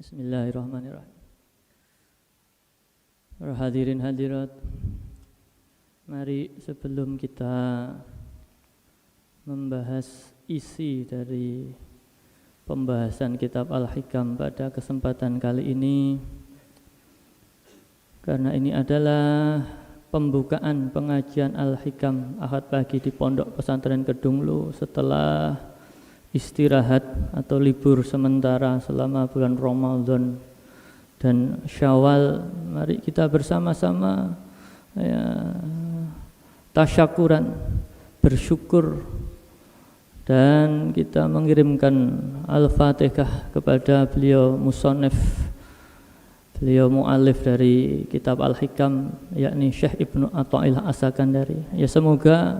Bismillahirrahmanirrahim. Para hadirin hadirat, mari sebelum kita membahas isi dari pembahasan kitab Al-Hikam pada kesempatan kali ini, karena ini adalah pembukaan pengajian Al-Hikam Ahad pagi di Pondok Pesantren Kedunglu setelah istirahat atau libur sementara selama bulan Ramadan dan Syawal. Mari kita bersama-sama tasyakuran, bersyukur, dan kita mengirimkan Al-Fatihah kepada beliau musannif, beliau mu'alif dari kitab Al-Hikam, yakni Syekh Ibnu Athaillah As-Sakandari. Ya, semoga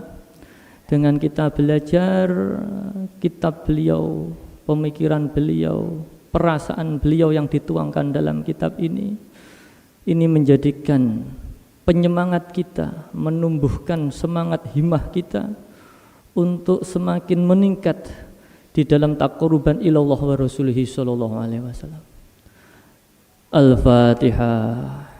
dengan kita belajar kitab beliau, pemikiran beliau, perasaan beliau yang dituangkan dalam kitab ini menjadikan penyemangat kita, menumbuhkan semangat himmah kita untuk semakin meningkat di dalam taqarruban ilallah wa rasulihi sallallahu alaihi wasallam. Al-Fatihah.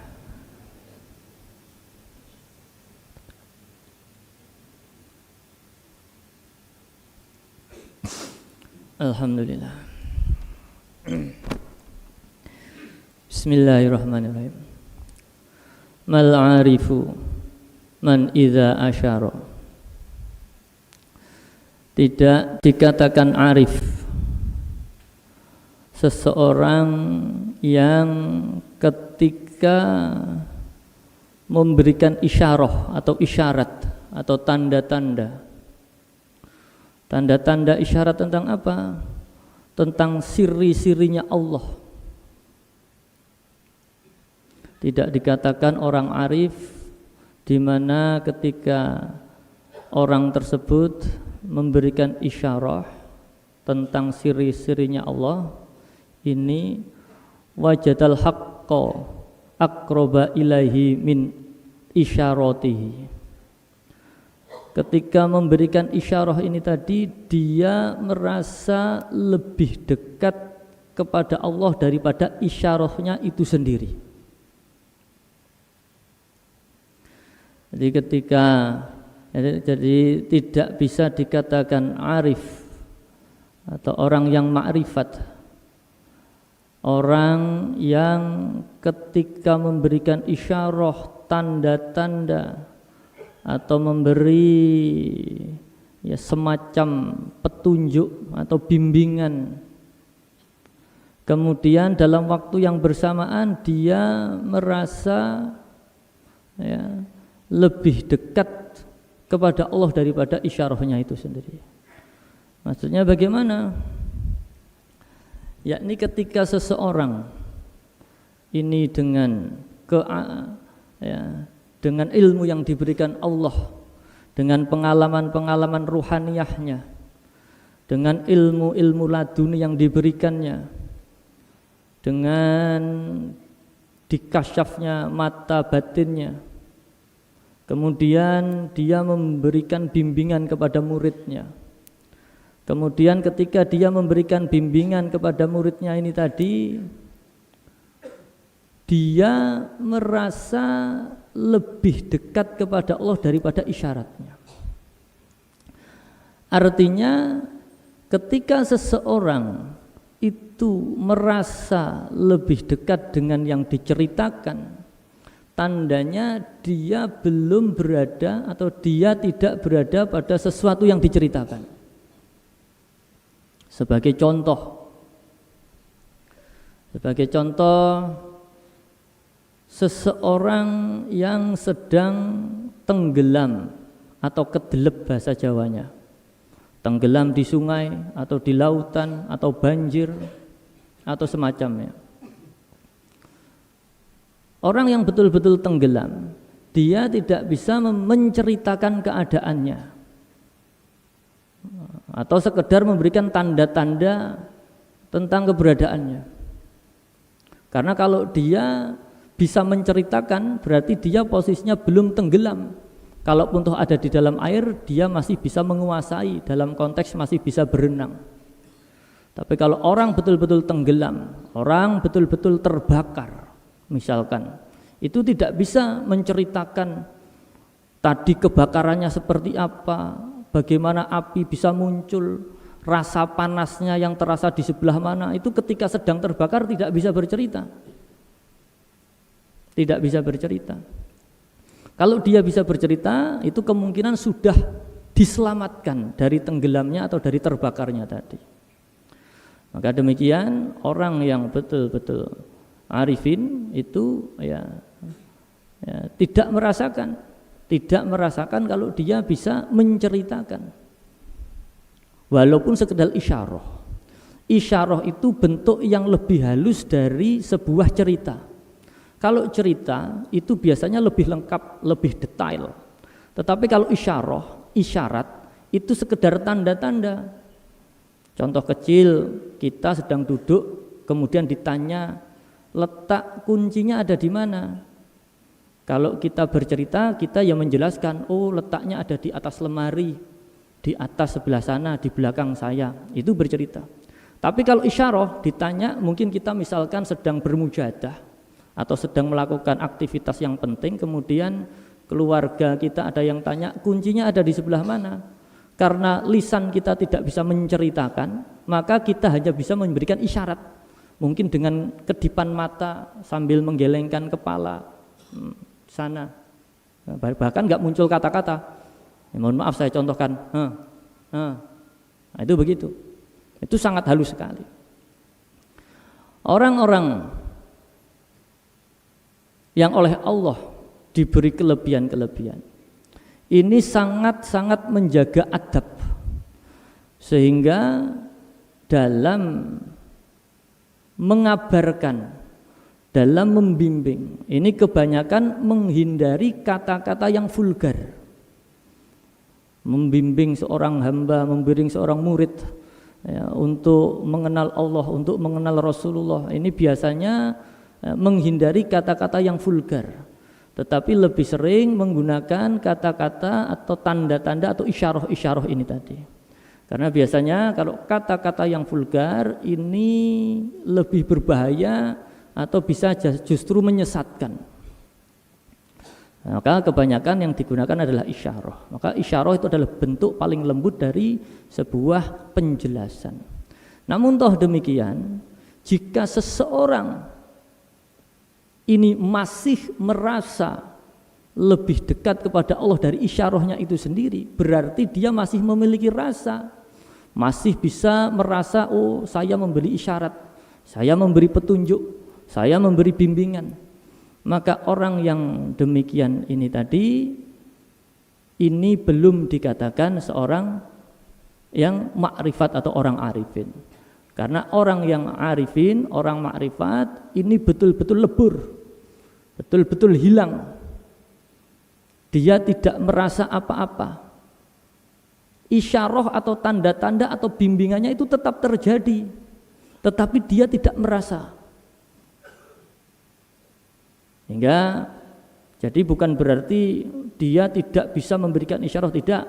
Alhamdulillah. Bismillahirrahmanirrahim. Mal arifu man idza asyara. Tidak dikatakan arif seseorang yang ketika memberikan isyarah atau isyarat atau tanda-tanda. Tanda-tanda isyarat tentang apa? Tentang siri-sirinya Allah. Tidak dikatakan orang arif di mana ketika orang tersebut memberikan isyarah tentang siri-sirinya Allah, ini wajadal haqqa aqraba ilaihi min isyaratihi. Ketika memberikan isyarah ini tadi, dia merasa lebih dekat kepada Allah daripada isyarahnya itu sendiri. Jadi tidak bisa dikatakan arif atau orang yang ma'rifat, orang yang ketika memberikan isyarah, tanda-tanda atau memberi semacam petunjuk atau bimbingan, kemudian dalam waktu yang bersamaan dia merasa lebih dekat kepada Allah daripada isyarahnya itu sendiri. Maksudnya bagaimana? Yakni ketika seseorang ini dengan dengan ilmu yang diberikan Allah, dengan pengalaman-pengalaman ruhaniyahnya, dengan ilmu-ilmu laduni yang diberikannya, dengan dikasyafnya mata batinnya, kemudian dia memberikan bimbingan kepada muridnya. Kemudian ketika dia memberikan bimbingan kepada muridnya ini tadi, dia merasa lebih dekat kepada Allah daripada isyaratnya. Artinya ketika seseorang itu merasa lebih dekat dengan yang diceritakan, tandanya dia belum berada atau dia tidak berada pada sesuatu yang diceritakan. Sebagai contoh, seseorang yang sedang tenggelam atau kedelep bahasa Jawanya, tenggelam di sungai atau di lautan atau banjir atau semacamnya. Orang yang betul-betul tenggelam, dia tidak bisa menceritakan keadaannya atau sekedar memberikan tanda-tanda tentang keberadaannya. Karena kalau dia bisa menceritakan, berarti dia posisinya belum tenggelam. Kalaupun toh ada di dalam air, dia masih bisa menguasai, dalam konteks masih bisa berenang. Tapi kalau orang betul-betul tenggelam, orang betul-betul terbakar misalkan, itu tidak bisa menceritakan tadi kebakarannya seperti apa, bagaimana api bisa muncul, rasa panasnya yang terasa di sebelah mana, itu ketika sedang terbakar tidak bisa bercerita. Tidak bisa bercerita. Kalau dia bisa bercerita, itu kemungkinan sudah diselamatkan dari tenggelamnya atau dari terbakarnya tadi. Maka demikian orang yang betul-betul arifin itu ya tidak merasakan kalau dia bisa menceritakan. Walaupun sekedar isyarah. Isyarah itu bentuk yang lebih halus dari sebuah cerita. Kalau cerita itu biasanya lebih lengkap, lebih detail. Tetapi kalau isyarat itu sekedar tanda-tanda. Contoh kecil, kita sedang duduk kemudian ditanya letak kuncinya ada di mana. Kalau kita bercerita, kita yang menjelaskan, oh letaknya ada di atas lemari, di atas sebelah sana, di belakang saya. Itu bercerita. Tapi kalau isyarah ditanya, mungkin kita misalkan sedang bermujadah atau sedang melakukan aktivitas yang penting, kemudian keluarga kita ada yang tanya kuncinya ada di sebelah mana. Karena lisan kita tidak bisa menceritakan, maka kita hanya bisa memberikan isyarat. Mungkin dengan kedipan mata sambil menggelengkan kepala sana. Bahkan nggak muncul kata-kata. Ya, mohon maaf saya contohkan. Nah, itu begitu. Itu sangat halus sekali. Orang-orang yang oleh Allah diberi kelebihan-kelebihan ini sangat-sangat menjaga adab, sehingga dalam mengabarkan, dalam membimbing ini kebanyakan menghindari kata-kata yang vulgar. Membimbing seorang hamba, membimbing seorang murid ya, untuk mengenal Allah, untuk mengenal Rasulullah, ini biasanya menghindari kata-kata yang vulgar, tetapi lebih sering menggunakan kata-kata atau tanda-tanda atau isyarah-isyarah ini tadi. Karena biasanya kalau kata-kata yang vulgar ini lebih berbahaya atau bisa justru menyesatkan. Maka kebanyakan yang digunakan adalah isyarah. Maka isyarah itu adalah bentuk paling lembut dari sebuah penjelasan. Namun toh demikian, jika seseorang ini masih merasa lebih dekat kepada Allah dari isyarahnya itu sendiri, berarti dia masih memiliki rasa, masih bisa merasa, oh saya memberi isyarat, saya memberi petunjuk, saya memberi bimbingan. Maka orang yang demikian ini tadi, ini belum dikatakan seorang yang makrifat atau orang arifin. Karena orang yang arifin, orang makrifat ini betul-betul lebur, betul-betul hilang. Dia tidak merasa apa-apa. Isyarah atau tanda-tanda atau bimbingannya itu tetap terjadi, tetapi dia tidak merasa. Hingga jadi bukan berarti dia tidak bisa memberikan isyarah, tidak.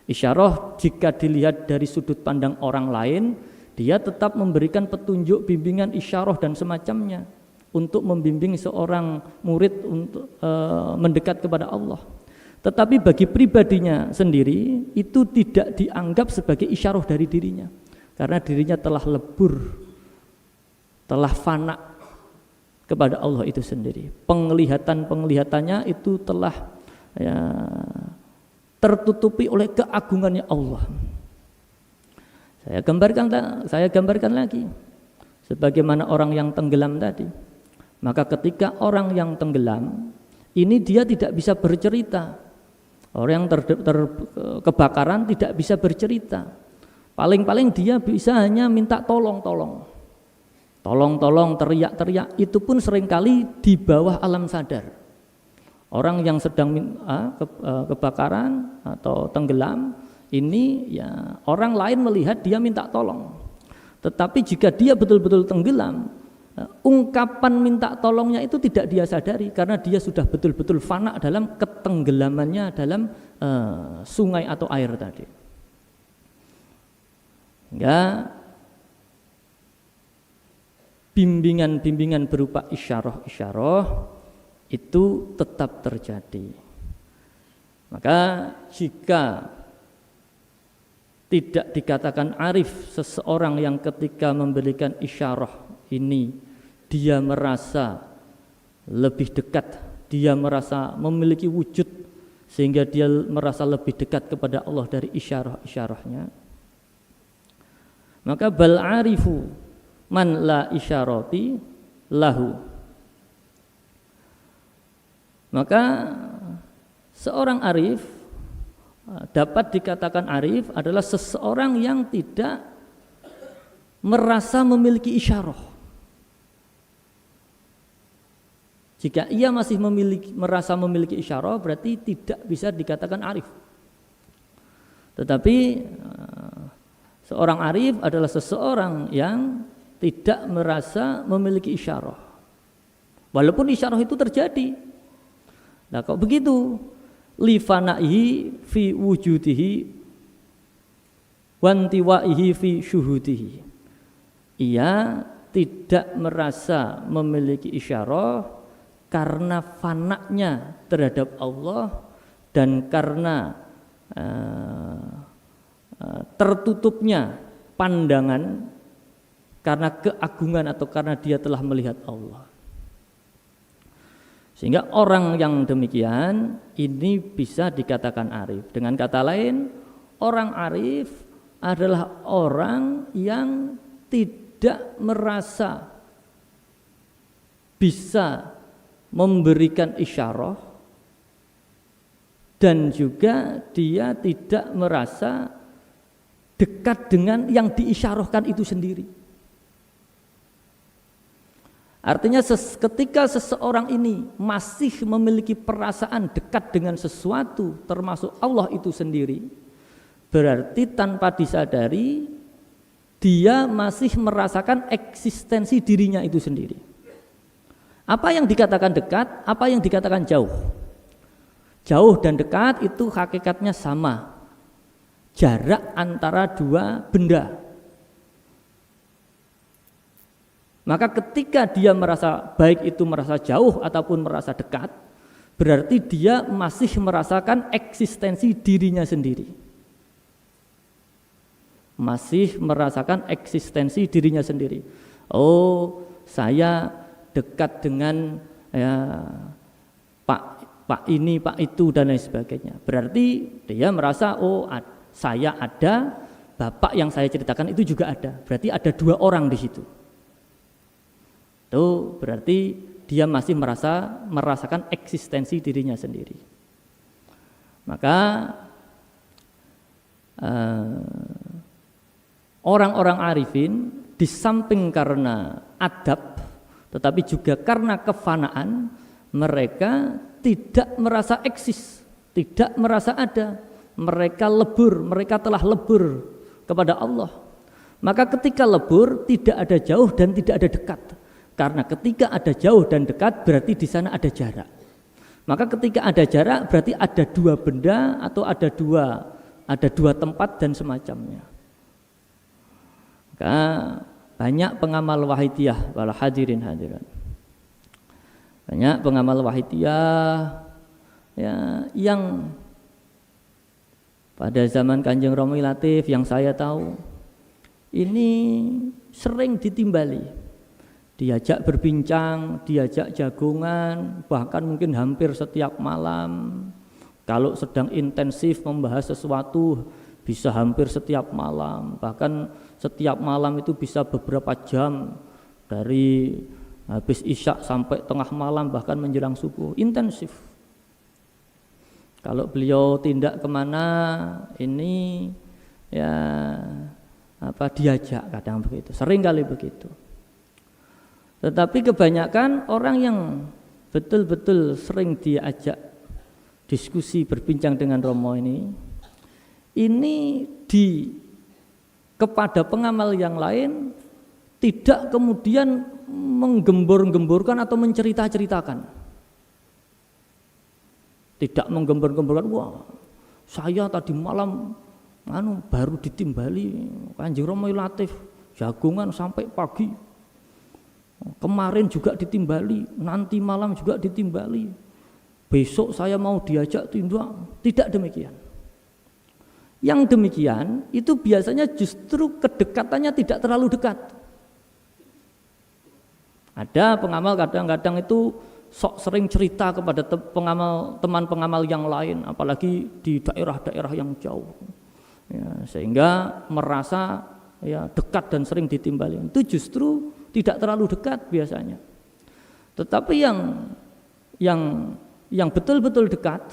Isyarah jika dilihat dari sudut pandang orang lain, dia tetap memberikan petunjuk, bimbingan, isyarah dan semacamnya untuk membimbing seorang murid untuk mendekat kepada Allah. Tetapi bagi pribadinya sendiri itu tidak dianggap sebagai isyarah dari dirinya, karena dirinya telah lebur, telah fana kepada Allah itu sendiri. Penglihatannya itu telah tertutupi oleh keagungannya Allah. Saya gambarkan lagi, sebagaimana orang yang tenggelam tadi. Maka ketika orang yang tenggelam ini dia tidak bisa bercerita. Orang yang kebakaran tidak bisa bercerita. Paling-paling dia bisa hanya minta tolong, teriak-teriak. Itu pun seringkali di bawah alam sadar. Orang yang sedang kebakaran atau tenggelam ini ya orang lain melihat dia minta tolong. Tetapi jika dia betul-betul tenggelam, ungkapan minta tolongnya itu tidak dia sadari, karena dia sudah betul-betul fana dalam ketenggelamannya dalam sungai atau air tadi. Hingga bimbingan-bimbingan berupa isyarah-isyarah itu tetap terjadi. Maka jika tidak dikatakan arif seseorang yang ketika memberikan isyarah ini dia merasa lebih dekat, dia merasa memiliki wujud sehingga dia merasa lebih dekat kepada Allah dari isyarah-isyarahnya, maka bal arifu man la isyarati lahu. Maka seorang arif dapat dikatakan arif adalah seseorang yang tidak merasa memiliki isyarah. Jika ia masih merasa memiliki isyarah, berarti tidak bisa dikatakan arif. Tetapi seorang arif adalah seseorang yang tidak merasa memiliki isyarah, walaupun isyarah itu terjadi. Nah, kok begitu? Lifanaihi fi wujudihi wantiwaihi fi syuhudihi. Ia tidak merasa memiliki isyarah karena fanaknya terhadap Allah dan karena tertutupnya pandangan karena keagungan atau karena dia telah melihat Allah. Sehingga orang yang demikian ini bisa dikatakan arif. Dengan kata lain, orang arif adalah orang yang tidak merasa bisa memberikan isyarah dan juga dia tidak merasa dekat dengan yang diisyarahkan itu sendiri. Artinya ketika seseorang ini masih memiliki perasaan dekat dengan sesuatu termasuk Allah itu sendiri, berarti tanpa disadari dia masih merasakan eksistensi dirinya itu sendiri. Apa yang dikatakan dekat, apa yang dikatakan jauh? Jauh dan dekat itu hakikatnya sama. Jarak antara dua benda. Maka ketika dia merasa baik itu merasa jauh ataupun merasa dekat, berarti dia masih merasakan eksistensi dirinya sendiri. Masih merasakan eksistensi dirinya sendiri. Oh, saya dekat dengan ya, Pak ini, Pak itu dan lain sebagainya. Berarti dia merasa oh saya ada, Bapak yang saya ceritakan itu juga ada. Berarti ada dua orang di situ. Itu berarti dia masih merasakan eksistensi dirinya sendiri. Maka orang-orang arifin di samping karena adab, tetapi juga karena kefanaan, mereka tidak merasa eksis, tidak merasa ada. Mereka lebur, mereka telah lebur kepada Allah. Maka ketika lebur tidak ada jauh dan tidak ada dekat. Karena ketika ada jauh dan dekat berarti di sana ada jarak. Maka ketika ada jarak berarti ada dua benda atau ada dua tempat dan semacamnya. Maka banyak pengamal wahidiyah, wal hadirin hadirat. Banyak pengamal wahidiyah ya, yang pada zaman Kanjeng Romi Latif yang saya tahu ini sering ditimbali, diajak berbincang, diajak jagungan, bahkan mungkin hampir setiap malam. Kalau sedang intensif membahas sesuatu bisa hampir setiap malam, bahkan setiap malam itu bisa beberapa jam, dari habis isya sampai tengah malam bahkan menjelang subuh, intensif. Kalau beliau tindak kemana ini ya diajak, kadang begitu, sering kali begitu. Tetapi kebanyakan orang yang betul-betul sering diajak diskusi berbincang dengan Romo ini kepada pengamal yang lain tidak kemudian menggembor-gemborkan atau mencerita-ceritakan. Tidak menggembor-gemborkan, wah saya tadi malam baru ditimbali Kanjeng Romo Latif jagungan sampai pagi. kemarin juga ditimbali, nanti malam juga ditimbali, besok saya mau diajak tindak. Tidak demikian. Yang demikian itu biasanya justru kedekatannya tidak terlalu dekat. Ada pengamal kadang-kadang itu sok sering cerita kepada teman pengamal yang lain, apalagi di daerah-daerah yang jauh, ya, sehingga merasa ya dekat dan sering ditimbali. Itu justru tidak terlalu dekat biasanya. Tetapi yang betul-betul dekat,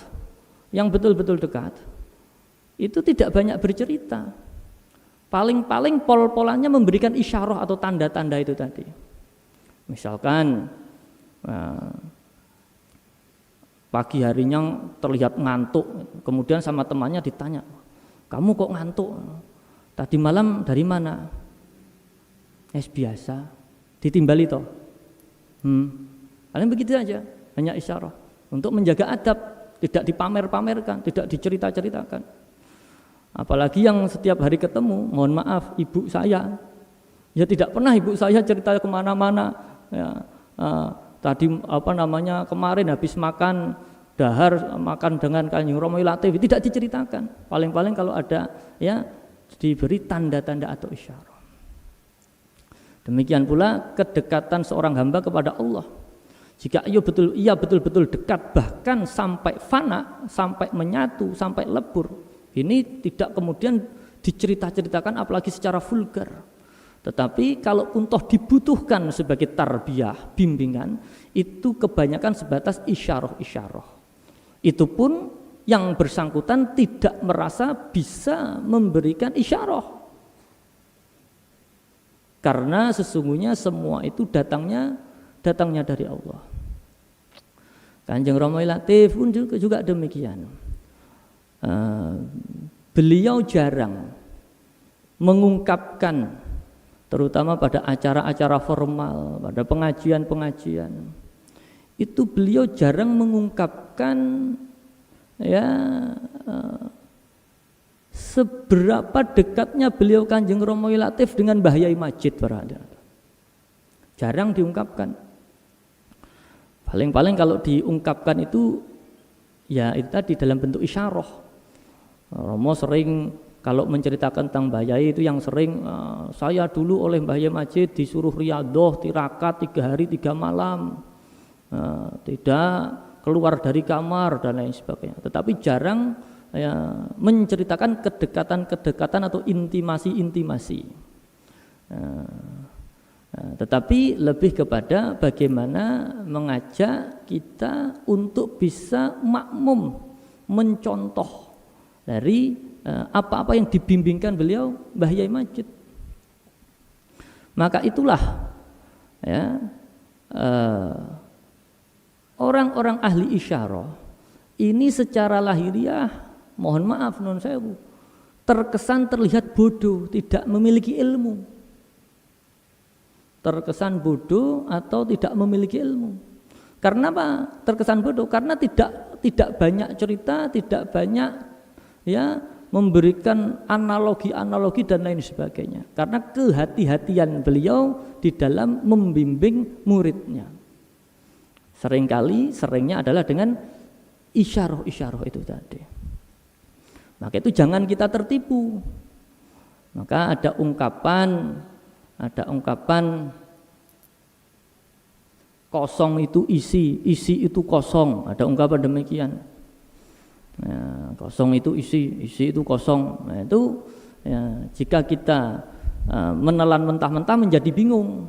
itu tidak banyak bercerita. Paling-paling pol-polannya memberikan isyarah atau tanda-tanda itu tadi. Misalkan pagi harinya terlihat ngantuk, kemudian sama temannya ditanya, kamu kok ngantuk? Tadi malam dari mana? Biasa, ditimbali toh. Paling begitu aja, hanya isyarah untuk menjaga adab, tidak dipamer-pamerkan, tidak dicerita-ceritakan. Apalagi yang setiap hari ketemu, mohon maaf, ibu saya, ya tidak pernah ibu saya cerita kemana-mana. Ya, tadi kemarin habis makan dahar, makan dengan Kanjeng Romo Latif, tidak diceritakan. Paling-paling kalau ada ya diberi tanda-tanda atau isyarat. Demikian pula kedekatan seorang hamba kepada Allah. Jika ia betul-betul dekat, bahkan sampai fana, sampai menyatu, sampai lebur, ini tidak kemudian dicerita-ceritakan apalagi secara vulgar. Tetapi kalau pun toh dibutuhkan sebagai tarbiyah, bimbingan, itu kebanyakan sebatas isyarah-isyarah. Itu pun yang bersangkutan tidak merasa bisa memberikan isyarah. Karena sesungguhnya semua itu datangnya dari Allah. Kanjeng Romo Latif pun juga demikian. Beliau jarang mengungkapkan, terutama pada acara-acara formal, pada pengajian-pengajian, itu beliau jarang mengungkapkan ya seberapa dekatnya beliau Kanjeng Romo Latif dengan Mbah Yai Majid berada. Jarang diungkapkan. Paling-paling kalau diungkapkan itu ya itu tadi dalam bentuk isyarah. Romo sering kalau menceritakan tentang Mbah Yai itu yang sering saya dulu oleh Mbah Yai Majid disuruh riyadhah tirakat 3 hari 3 malam, tidak keluar dari kamar dan lain sebagainya. Tetapi jarang ya, menceritakan kedekatan atau intimasi. Tetapi lebih kepada bagaimana mengajak kita untuk bisa makmum, mencontoh dari apa-apa yang dibimbingkan beliau Mbah Yai Majid. Maka itulah ya orang-orang ahli isyarah ini secara lahiriah, mohon maaf nun sewu, terkesan terlihat bodoh, tidak memiliki ilmu. Terkesan bodoh atau tidak memiliki ilmu. Karena apa? Terkesan bodoh karena tidak banyak cerita, tidak banyak ya memberikan analogi-analogi dan lain sebagainya. Karena kehati-hatian beliau di dalam membimbing muridnya. Seringnya adalah dengan isyarah-isyarah itu tadi. Maka itu jangan kita tertipu. Maka ada ungkapan kosong itu isi itu kosong. Ada ungkapan demikian. Nah, kosong itu isi itu kosong. Nah, itu ya, jika kita menelan mentah-mentah menjadi bingung.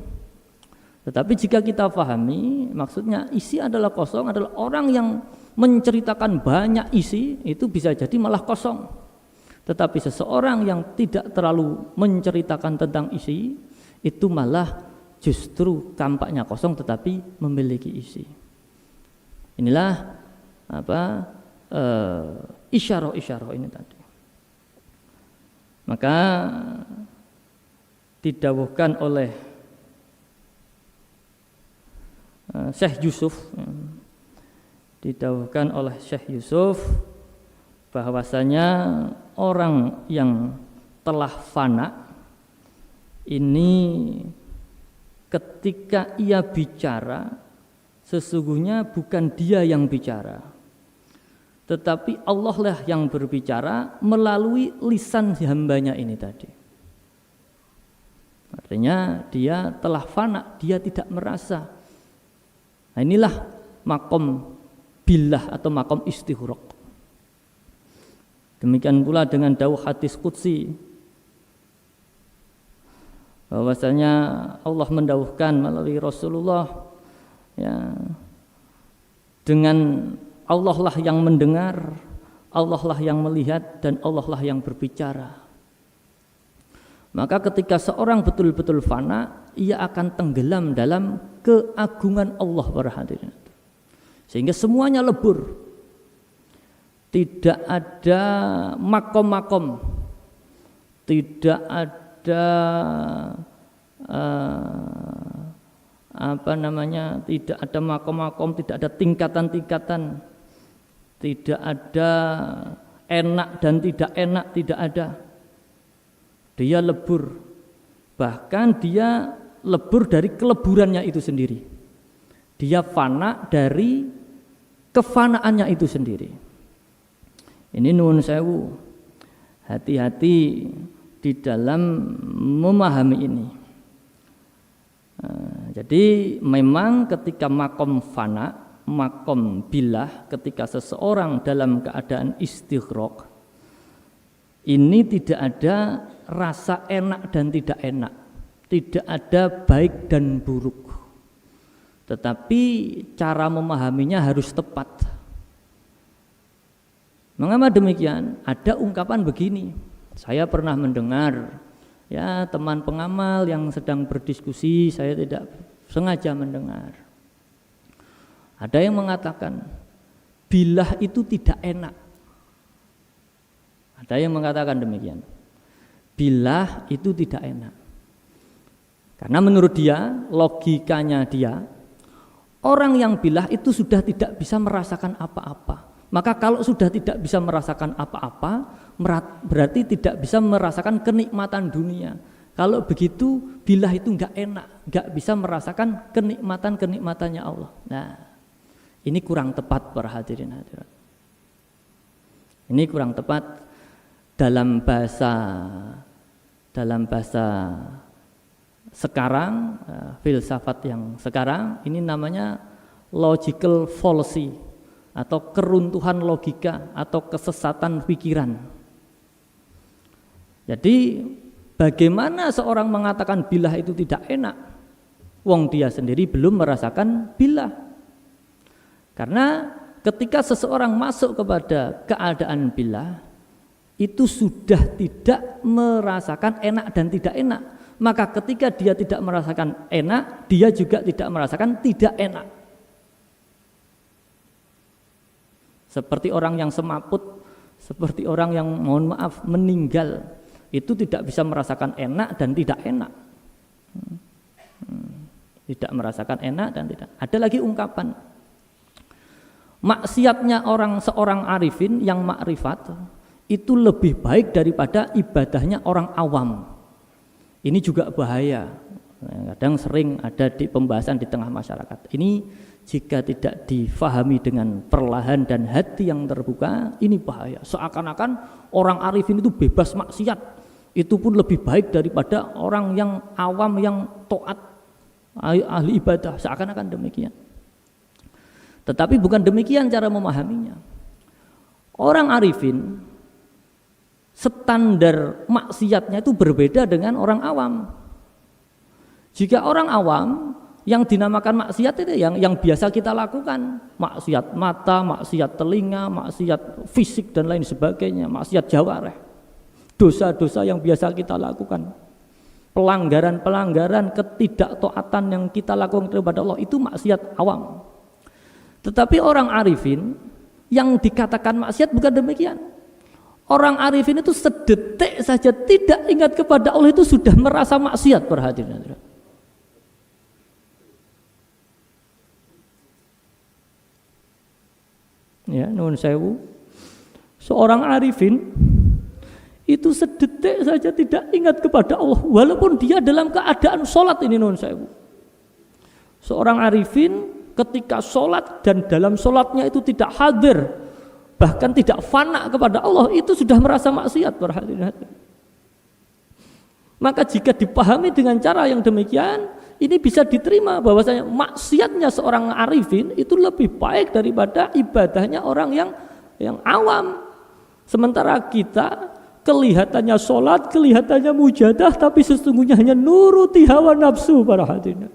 Tetapi jika kita pahami, maksudnya isi adalah kosong, adalah orang yang menceritakan banyak isi, itu bisa jadi malah kosong. Tetapi seseorang yang tidak terlalu menceritakan tentang isi, itu malah justru tampaknya kosong tetapi memiliki isi. Inilah isyarah-isyarah ini tadi. Maka didawuhkan oleh Syekh Yusuf bahwasanya orang yang telah fana ini ketika ia bicara, sesungguhnya bukan dia yang bicara, tetapi Allah lah yang berbicara melalui lisan hambanya ini tadi. Artinya dia telah fana, dia tidak merasa. Nah, inilah makom billah atau makom istighraq. Demikian pula dengan dawuh hadis qudsi, bahwasanya Allah mendawuhkan melalui Rasulullah, ya, dengan Allah lah yang mendengar, Allah lah yang melihat, dan Allah lah yang berbicara. Maka ketika seorang betul-betul fana, ia akan tenggelam dalam keagungan Allah para hadirin. Sehingga semuanya lebur. Tidak ada makom-makom, tidak ada tidak ada makom-makom, tidak ada tingkatan-tingkatan, tidak ada enak dan tidak enak, tidak ada. Dia lebur, bahkan dia lebur dari keleburannya itu sendiri. Dia fana dari kefanaannya itu sendiri. Ini nuwun sewu, hati-hati di dalam memahami ini. Jadi memang ketika makom fana, makom billah, ketika seseorang dalam keadaan istighraq, ini tidak ada rasa enak dan tidak enak, tidak ada baik dan buruk, tetapi cara memahaminya harus tepat. Mengapa demikian? Ada ungkapan begini, saya pernah mendengar, ya, teman pengamal yang sedang berdiskusi, saya tidak sengaja mendengar. Ada yang mengatakan billah itu tidak enak. Ada yang mengatakan demikian. Billah itu tidak enak. Karena menurut dia, logikanya dia, orang yang billah itu sudah tidak bisa merasakan apa-apa. Maka kalau sudah tidak bisa merasakan apa-apa, berarti tidak bisa merasakan kenikmatan dunia. Kalau begitu, billah itu enggak enak, enggak bisa merasakan kenikmatan-kenikmatannya Allah. Nah, ini kurang tepat para hadirin hadirat. Ini kurang tepat dalam bahasa sekarang, filsafat yang sekarang, ini namanya logical fallacy atau keruntuhan logika atau kesesatan pikiran. Jadi bagaimana seorang mengatakan billah itu tidak enak, wong dia sendiri belum merasakan billah. Karena ketika seseorang masuk kepada keadaan billah, itu sudah tidak merasakan enak dan tidak enak. Maka ketika dia tidak merasakan enak, dia juga tidak merasakan tidak enak. Seperti orang yang semaput, seperti orang yang mohon maaf meninggal, itu tidak bisa merasakan enak dan tidak enak. Tidak merasakan enak dan tidak. Ada lagi ungkapan, maksiatnya seorang arifin yang makrifat itu lebih baik daripada ibadahnya orang awam. Ini juga bahaya. Kadang sering ada di pembahasan di tengah masyarakat. Ini jika tidak difahami dengan perlahan dan hati yang terbuka, ini bahaya. Seakan-akan orang arifin itu bebas maksiat, itu pun lebih baik daripada orang yang awam yang taat, ahli ibadah. Seakan-akan demikian. Tetapi bukan demikian cara memahaminya. Orang arifin standar maksiatnya itu berbeda dengan orang awam. Jika orang awam yang dinamakan maksiat itu yang biasa kita lakukan, maksiat mata, maksiat telinga, maksiat fisik dan lain sebagainya, maksiat jawareh, dosa-dosa yang biasa kita lakukan, pelanggaran-pelanggaran, ketidaktaatan yang kita lakukan kepada Allah, itu maksiat awam. Tetapi orang arifin yang dikatakan maksiat bukan demikian. Orang arifin itu sedetik saja tidak ingat kepada Allah itu sudah merasa maksiat. Perhatian. Ya, nuwun sewu. Seorang arifin itu sedetik saja tidak ingat kepada Allah, walaupun dia dalam keadaan sholat, ini nuwun sewu. Seorang arifin ketika sholat dan dalam sholatnya itu tidak hadir, bahkan tidak fana kepada Allah, itu sudah merasa maksiat para hadirin. Maka jika dipahami dengan cara yang demikian, ini bisa diterima bahwasanya maksiatnya seorang arifin itu lebih baik daripada ibadahnya orang yang awam. Sementara kita kelihatannya sholat, kelihatannya mujadah, tapi sesungguhnya hanya nuruti hawa nafsu para hadirin.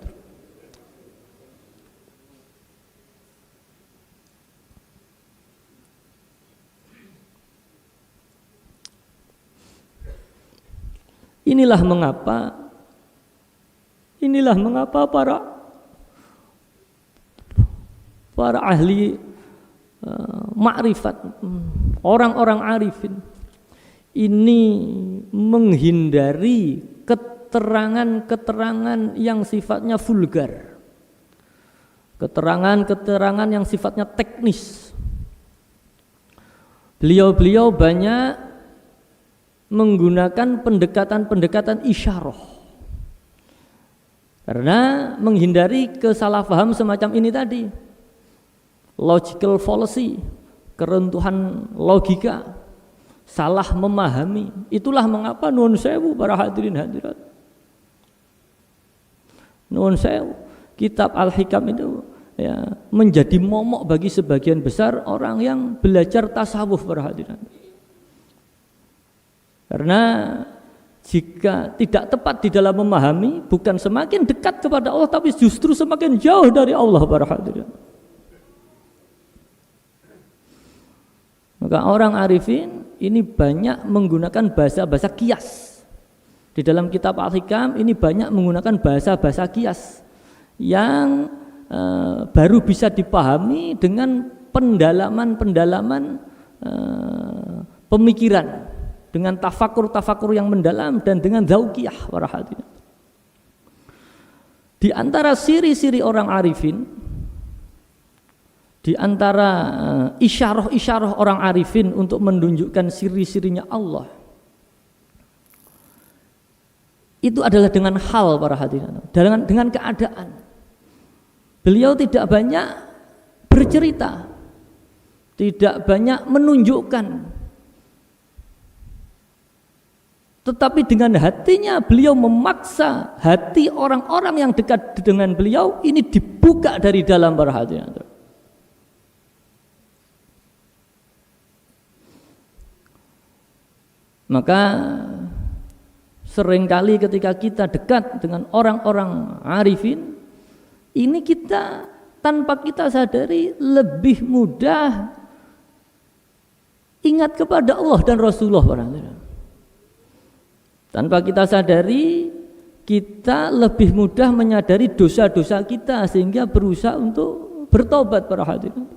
Inilah mengapa para ahli makrifat, orang-orang arifin ini menghindari keterangan-keterangan yang sifatnya vulgar, keterangan-keterangan yang sifatnya teknis. Beliau banyak menggunakan pendekatan-pendekatan isyarah karena menghindari kesalahpaham semacam ini tadi, logical fallacy, keruntuhan logika, salah memahami. Itulah mengapa nuwun sewu para hadirin hadirat, nuwun sewu, kitab Al-Hikam itu ya menjadi momok bagi sebagian besar orang yang belajar tasawuf para hadirin. Karena jika tidak tepat di dalam memahami, bukan semakin dekat kepada Allah, tapi justru semakin jauh dari Allah para hadirin. Maka orang arifin ini banyak menggunakan bahasa-bahasa kias. Di dalam kitab Al-Hikam ini banyak menggunakan bahasa-bahasa kias yang baru bisa dipahami dengan pendalaman-pendalaman pemikiran, dengan tafakur-tafakur yang mendalam dan dengan zauqiyah para hadirin. Di antara ciri-ciri orang arifin, di antara isyarah-isyarah orang arifin untuk menunjukkan ciri-cirinya Allah, itu adalah dengan hal para hadirin, dengan keadaan. Beliau tidak banyak bercerita, tidak banyak menunjukkan, tetapi dengan hatinya beliau memaksa hati orang-orang yang dekat dengan beliau ini dibuka dari dalam para hadirin. Maka seringkali ketika kita dekat dengan orang-orang arifin, ini kita tanpa kita sadari lebih mudah ingat kepada Allah dan Rasulullah para hadirin. Tanpa kita sadari, kita lebih mudah menyadari dosa-dosa kita sehingga berusaha untuk bertobat para hadirin.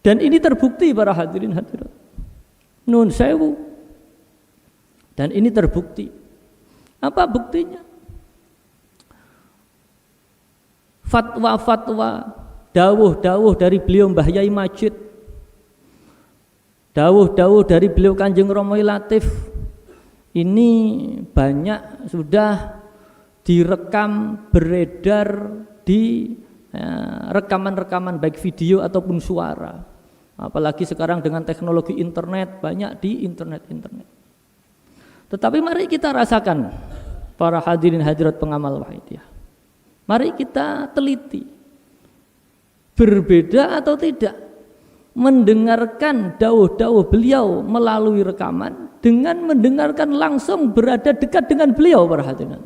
Dan ini terbukti para hadirin hadirat. Nun sewu. Dan ini terbukti. Apa buktinya? Fatwa-fatwa, dawuh-dawuh dari beliau Mbah Yai Majid, dawuh-dawuh dari beliau Kanjeng Romo Latif, ini banyak sudah direkam, beredar di rekaman-rekaman baik video ataupun suara. Apalagi sekarang dengan teknologi internet, banyak di internet. Tetapi mari kita rasakan para hadirin hadirat pengamal wahidiyah. Mari kita teliti, berbeda atau tidak mendengarkan dawuh-dawuh beliau melalui rekaman dengan mendengarkan langsung berada dekat dengan beliau para hadirin.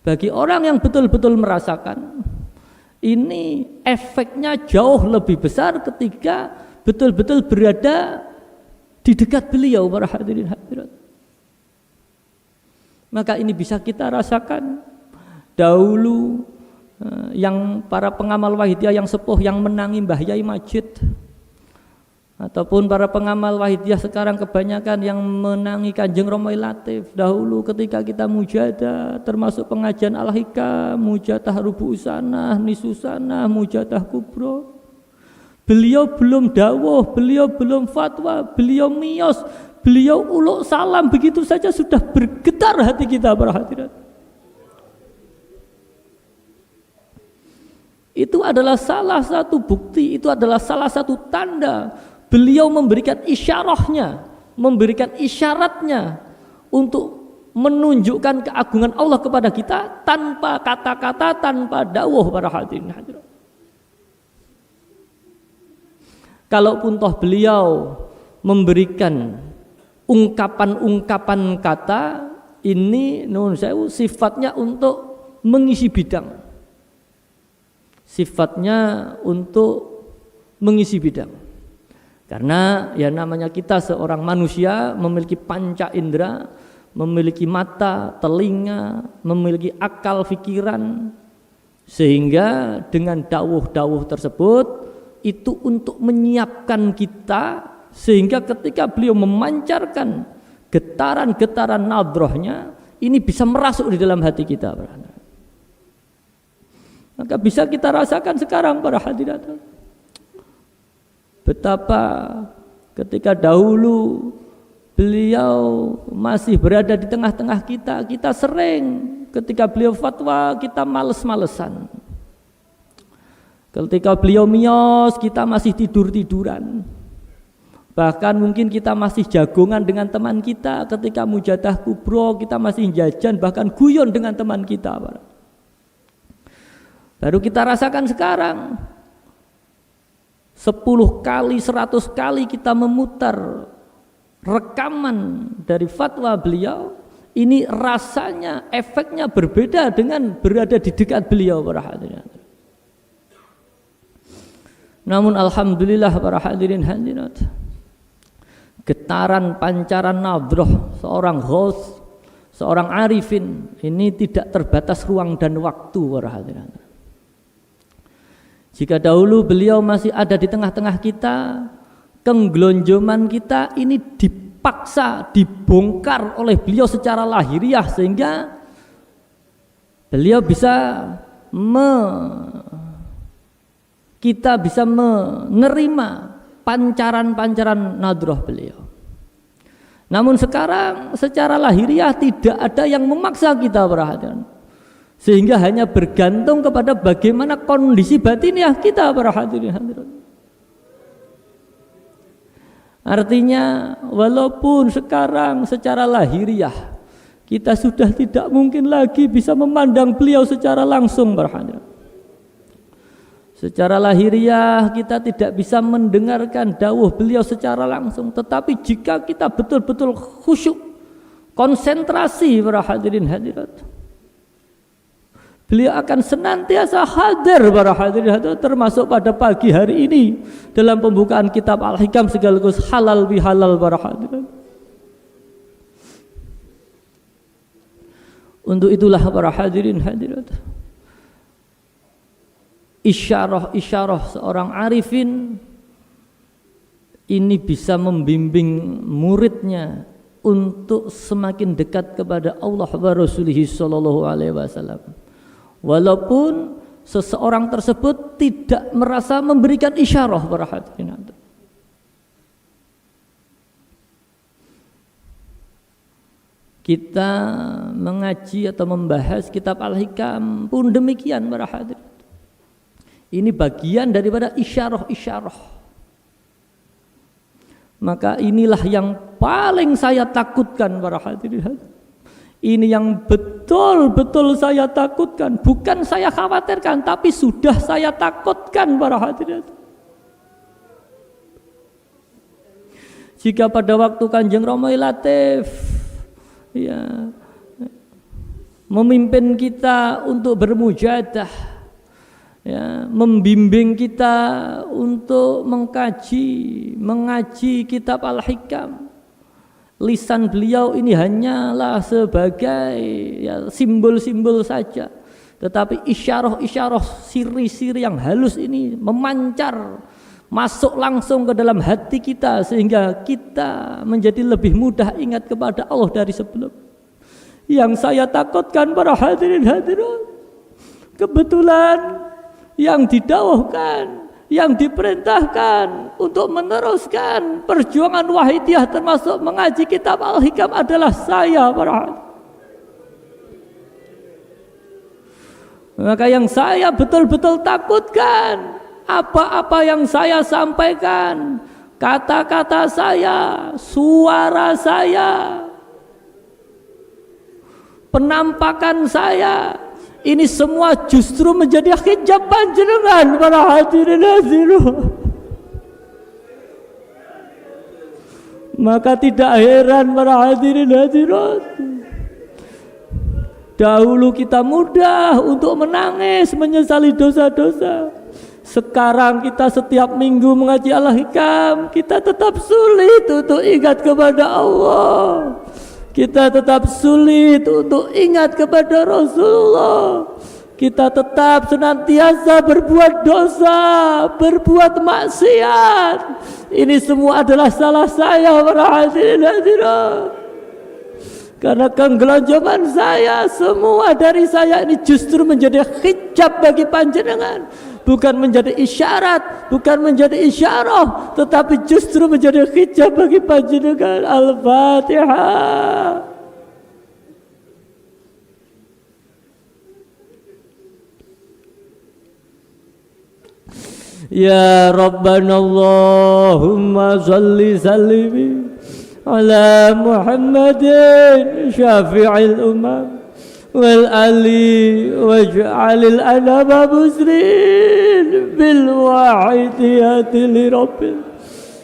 Bagi orang yang betul-betul merasakan, ini efeknya jauh lebih besar ketika betul-betul berada di dekat beliau para hadirin hadirat. Maka ini bisa kita rasakan. Dahulu yang para pengamal wahidiyah yang sepuh yang menangi Mbah Yai Majid, ataupun para pengamal wahidiyah sekarang kebanyakan yang menangi Kanjeng Romo Latif. Dahulu ketika kita mujadah, termasuk pengajian Al-Hikam, mujadah Rubu Usanah, Nisusanah, mujadah Kubro, beliau belum dawuh, beliau belum fatwa, beliau miyos, beliau uluk salam begitu saja sudah bergetar hati kita para hadirat. Itu adalah salah satu bukti, itu adalah salah satu tanda beliau memberikan isyarahnya, memberikan isyaratnya untuk menunjukkan keagungan Allah kepada kita tanpa kata-kata, tanpa dawuh para hadirin hadirat. Kalaupun toh beliau memberikan ungkapan-ungkapan kata, ini nun sewu sifatnya untuk mengisi bidang. Sifatnya untuk mengisi bidang. Karena ya namanya kita seorang manusia memiliki panca indera, memiliki mata, telinga, memiliki akal, pikiran, sehingga dengan dawuh-dawuh tersebut itu untuk menyiapkan kita, sehingga ketika beliau memancarkan getaran-getaran nadrohnya, ini bisa merasuk di dalam hati kita. Maka bisa kita rasakan sekarang para hadirat, betapa ketika dahulu beliau masih berada di tengah-tengah kita, kita sering ketika beliau fatwa kita males-malesan. Ketika beliau miyos kita masih tidur-tiduran. Bahkan mungkin kita masih jagongan dengan teman kita, ketika mujadah kubro kita masih jajan, bahkan guyon dengan teman kita. Baru kita rasakan sekarang 10 kali, 100 kali kita memutar rekaman dari fatwa beliau, ini rasanya, efeknya berbeda dengan berada di dekat beliau para hadirin. Namun alhamdulillah para hadirin hadirat, getaran pancaran nadroh seorang ghaus, seorang arifin ini tidak terbatas ruang dan waktu para hadirin. Jika dahulu beliau masih ada di tengah-tengah kita, kenggelonjoman kita ini dipaksa, dibongkar oleh beliau secara lahiriah, sehingga beliau bisa kita bisa menerima pancaran-pancaran nadroh beliau. Namun sekarang secara lahiriah tidak ada yang memaksa kita perhatian, sehingga hanya bergantung kepada bagaimana kondisi batiniah kita para hadirin hadirat. Artinya walaupun sekarang secara lahiriah kita sudah tidak mungkin lagi bisa memandang beliau secara langsung para hadirin. Secara lahiriah kita tidak bisa mendengarkan dawuh beliau secara langsung, tetapi jika kita betul-betul khusyuk, konsentrasi para hadirin hadirat, beliau akan senantiasa hadir para hadirin hadirat, termasuk pada pagi hari ini dalam pembukaan kitab Al-Hikam sekaligus halal bihalal para hadirin. Untuk itulah para hadirin hadirat, isyarah-isyarah seorang arifin ini bisa membimbing muridnya untuk semakin dekat kepada Allah wa Rasulih sallallahu alaihi wasallam. Walaupun seseorang tersebut tidak merasa memberikan isyarah para hadirin. Kita mengaji atau membahas kitab Al-Hikam pun demikian para hadirin. Ini bagian daripada isyarah-isyarah. Maka inilah yang paling saya takutkan para hadirin. Ini yang betul-betul saya takutkan, bukan saya khawatirkan, tapi sudah saya takutkan para hadirin. Jika pada waktu Kanjeng Romo Latif ya memimpin kita untuk bermujadah, ya, membimbing kita untuk mengaji kitab Al-Hikam, lisan beliau ini hanyalah sebagai ya, simbol-simbol saja, tetapi isyarah-isyarah siri-siri yang halus ini memancar masuk langsung ke dalam hati kita, sehingga kita menjadi lebih mudah ingat kepada Allah dari sebelum. Yang saya takutkan para hadirin hadirat, kebetulan yang didawahkan, yang diperintahkan untuk meneruskan perjuangan Wahidiyah termasuk mengaji kitab Al-Hikam adalah saya para hadirin. Maka yang saya betul-betul takutkan, apa-apa yang saya sampaikan, kata-kata saya, suara saya, penampakan saya, ini semua justru menjadi hijab panjenengan para hadirin hadirat. Maka tidak heran para hadirin hadirat, dahulu kita mudah untuk menangis menyesali dosa-dosa. Sekarang kita setiap minggu mengaji Al-Hikam, kita tetap sulit untuk ingat kepada Allah. Kita tetap sulit untuk ingat kepada Rasulullah. Kita tetap senantiasa berbuat dosa, berbuat maksiat. Ini semua adalah salah saya para hadirin hadirat. Karena kenggelonjoman saya, semua dari saya ini justru menjadi hijab bagi panjenengan. Bukan menjadi isyarat, bukan menjadi isyarah, tetapi justru menjadi hijab bagi panjenengan. Al-Fatihah. Ya Rabbana Allahumma salli sallim ala Muhammadin syafi'il umam wal ali waj'alil anama muslimin bil wahidiyati li rabbil.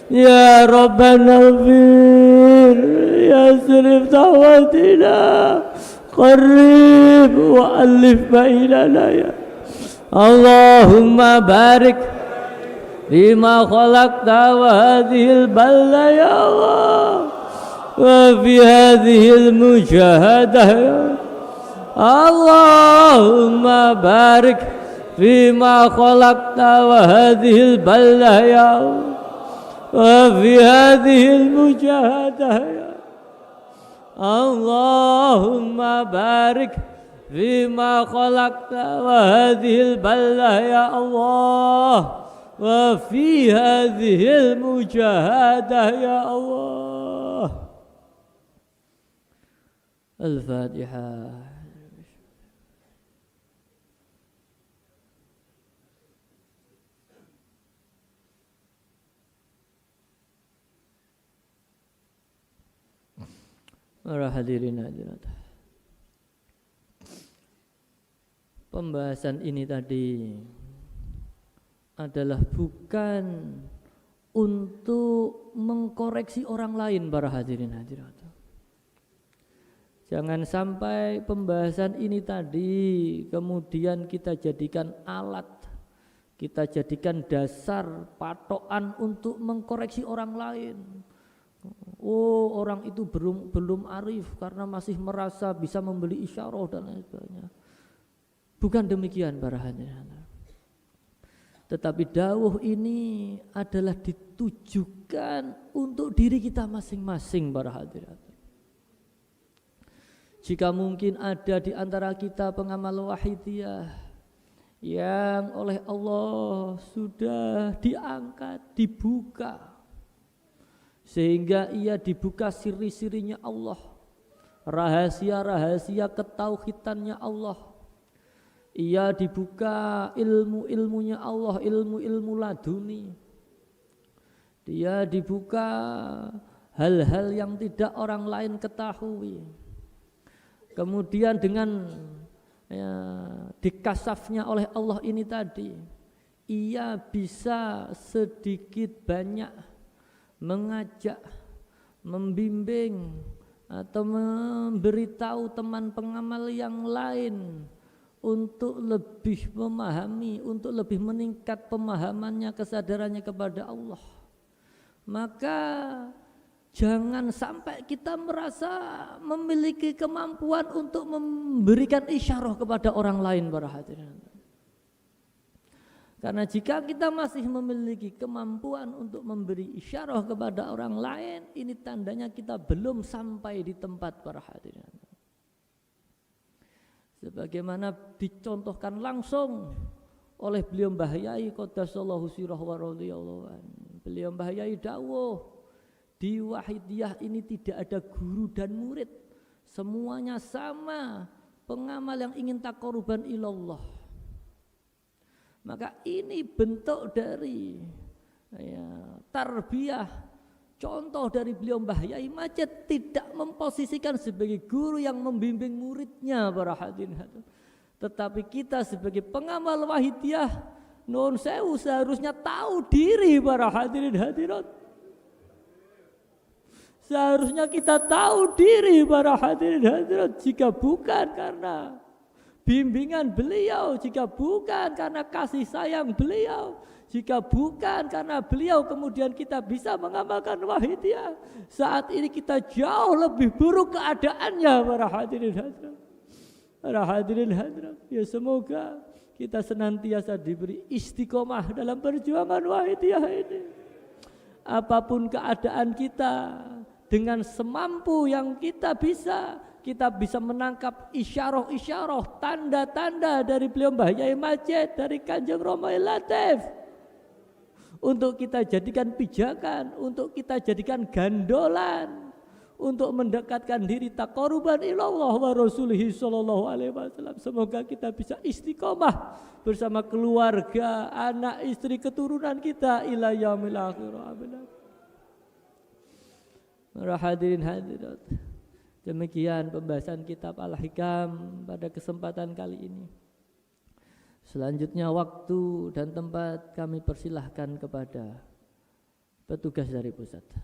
Ya Rabbana ighfir ya sirif tawatina qarrib wa alif bainana ya Allahumma barik bima khalaqta wa hadhil balda ya Allah wa fi hadhil mujahadah ya Allahumma barik bima khalaqta wa hadhil balda ya Allah wa fi hadhil mujahadah ya Allahumma barik bima khalaqta wa hadhil balda ya Allah wa fi hadhil mujahadah ya Allah. Al-Fatihah. Para hadirin hadirat, pembahasan ini tadi adalah bukan untuk mengkoreksi orang lain para hadirin hadirat. Jangan sampai pembahasan ini tadi kemudian kita jadikan alat, kita jadikan dasar patokan untuk mengkoreksi orang lain. Oh, orang itu belum arif karena masih merasa bisa membeli isyarah dan lain sebagainya. Bukan demikian para hadirin. Tetapi dawuh ini adalah ditujukan untuk diri kita masing-masing para hadirat. Jika mungkin ada di antara kita pengamal wahidiyah yang oleh Allah sudah diangkat, dibuka, sehingga ia dibuka siri-sirinya Allah, rahasia-rahasia ketauhidannya Allah, ia dibuka ilmu-ilmunya Allah, ilmu-ilmu laduni, dia dibuka hal-hal yang tidak orang lain ketahui. Kemudian dengan dikasafnya oleh Allah ini tadi, ia bisa sedikit banyak mengajak, membimbing atau memberitahu teman pengamal yang lain untuk lebih memahami, untuk lebih meningkat pemahamannya, kesadarannya kepada Allah. Maka jangan sampai kita merasa memiliki kemampuan untuk memberikan isyarah kepada orang lain para hadirin. Karena jika kita masih memiliki kemampuan untuk memberi isyarah kepada orang lain, ini tandanya kita belum sampai di tempat para hadirin. Sebagaimana dicontohkan langsung oleh beliau Mbah Yai qaddasallahu sirah wa radhiyallahu anhu. Beliau Mbah Yai dawuh, di Wahidiyah ini tidak ada guru dan murid, semuanya sama, pengamal yang ingin taqarruban ilallah. Maka ini bentuk dari tarbiyah, contoh dari beliau Mbah Yai Majid, tidak memposisikan sebagai guru yang membimbing muridnya para hadirin, tetapi kita sebagai pengamal Wahidiyah nun sewu seharusnya tahu diri para hadirin hadirat. Seharusnya kita tahu diri para hadirin hadirat, jika bukan karena bimbingan beliau, jika bukan karena kasih sayang beliau, jika bukan karena beliau kemudian kita bisa mengamalkan Wahidiyah, saat ini kita jauh lebih buruk keadaannya para hadirin hadirat. Para hadirin hadirat, ya semoga kita senantiasa diberi istiqomah dalam perjuangan Wahidiyah ini. Apapun keadaan kita, dengan semampu yang kita bisa menangkap isyarah-isyarah, tanda-tanda dari beliau Mbah Yai Majid, dari Kanjeng Rama Latif, untuk kita jadikan pijakan, untuk kita jadikan gandolan, untuk mendekatkan diri taqarruban ilallah wa rasulihi sallallahu alaihi wasallam. Semoga kita bisa istiqomah bersama keluarga, anak, istri, keturunan kita ila yaumil akhir. Amin. Para hadirin hadirat, demikian pembahasan kitab Al-Hikam pada kesempatan kali ini. Selanjutnya waktu dan tempat kami persilahkan kepada petugas dari pusat.